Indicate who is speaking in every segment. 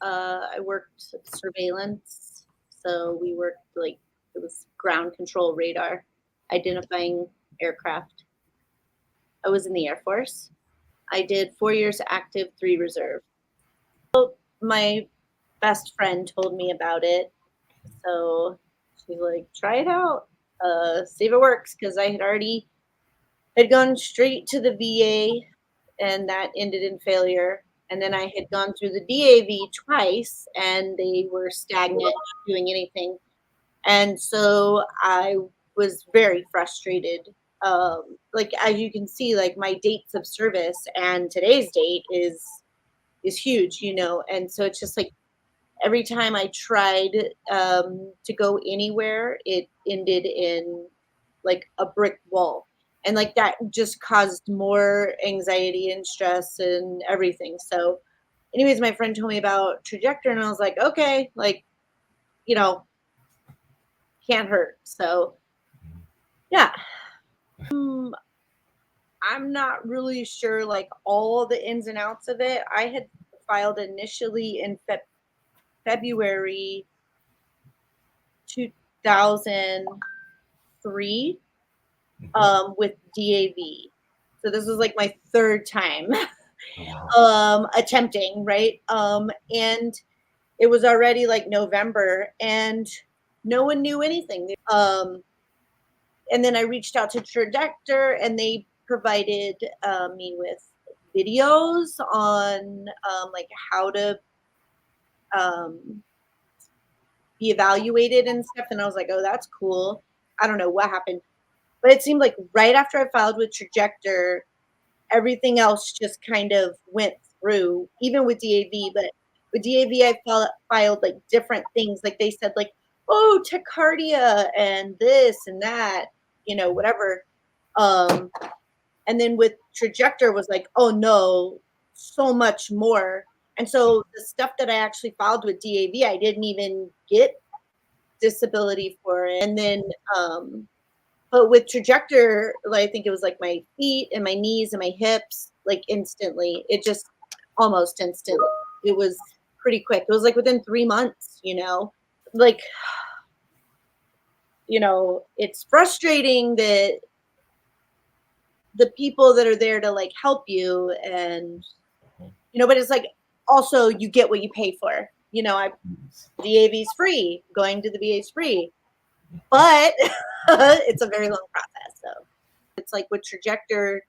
Speaker 1: I worked surveillance, so we worked like it was ground control radar, identifying aircraft. I was in the Air Force. I did 4 years active, 3 reserve. My best friend told me about it, so she's like, "Try it out, see if it works." Because I had gone straight to the VA, and that ended in failure. And then I had gone through the DAV twice, and they were stagnant, not doing anything. And so I was very frustrated. Like as you can see, like my dates of service and today's date is huge, And so it's just like every time I tried to go anywhere, it ended in like a brick wall. And like that just caused more anxiety and stress and everything. So, anyways, my friend told me about Trajector, and I was like, okay, like, you know, can't hurt. So, yeah. Um, I'm not really sure like all the ins and outs of it. I had filed initially in February 2003
Speaker 2: Mhm.
Speaker 1: with DAV. So this was like my third time
Speaker 2: Oh, wow.
Speaker 1: attempting, right? And it was already like November, and no one knew anything. And then I reached out to Trajector, and they provided me with videos on like how to um, be evaluated and stuff. And I was like, oh, that's cool. I don't know what happened, but it seemed like right after I filed with Trajector, everything else just kind of went through, even with DAV. But with DAV, filed like different things. Like they said, like, oh, tachycardia and this and that, whatever. Um, and then with Trajector was like, oh no, so much more. And so the stuff that I actually filed with DAV, I didn't even get disability for it. And then but with Trajector, like, I think it was like my feet and my knees and my hips, like instantly. It just almost instant. It was pretty quick. It was like within 3 months. Like, it's frustrating that the people that are there to like help you and
Speaker 2: Mhm.
Speaker 1: but it's like also you get what you pay for. I
Speaker 2: Yes.
Speaker 1: DAV's free, going to the VA is free, but it's a very long process. So it's like with Trajector,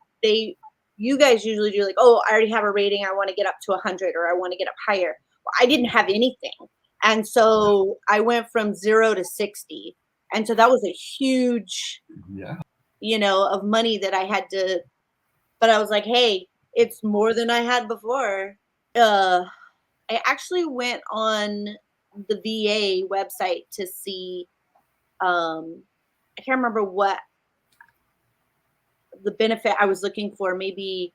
Speaker 1: you guys usually do like, oh, I already have a rating. I want to get up to 100 or I want to get up higher. Well, I didn't have anything. And so I went from 0 to 60. And so that was a huge,
Speaker 2: Yeah.
Speaker 1: of money that I had to, but I was like, hey, it's more than I had before. Uh, I actually went on the VA website to see, I can't remember what the benefit I was looking for, maybe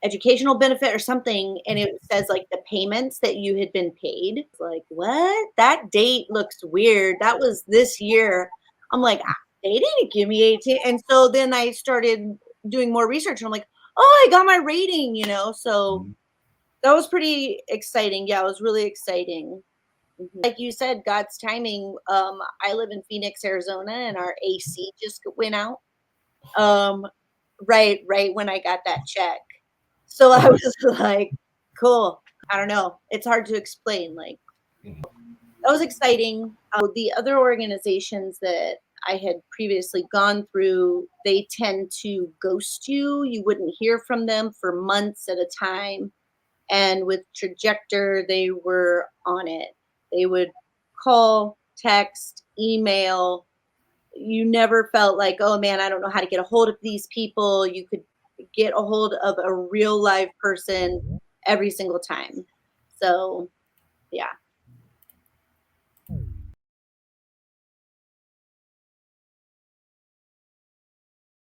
Speaker 1: educational benefit or something, and it says like the payments that you had been paid. Like, what? That date looks weird. That was this year. I'm like, they didn't give me 18. And so then I started doing more research, and I'm like, oh, I got my rating. So
Speaker 2: Mhm.
Speaker 1: that was pretty exciting. Yeah, it was really exciting. Like you said, God's timing. I live in Phoenix, Arizona, and our AC just went out. Um, right when I got that check. So I was like, cool. I don't know. It's hard to explain. Like,
Speaker 2: Mhm.
Speaker 1: that was exciting. The other organizations that I had previously gone through, they tend to ghost you. You wouldn't hear from them for months at a time. And with Trajector, they were on it. They would call, text, email. You never felt like, oh man, I don't know how to get a hold of these people. You could get a hold of a real live person every single time. So, yeah.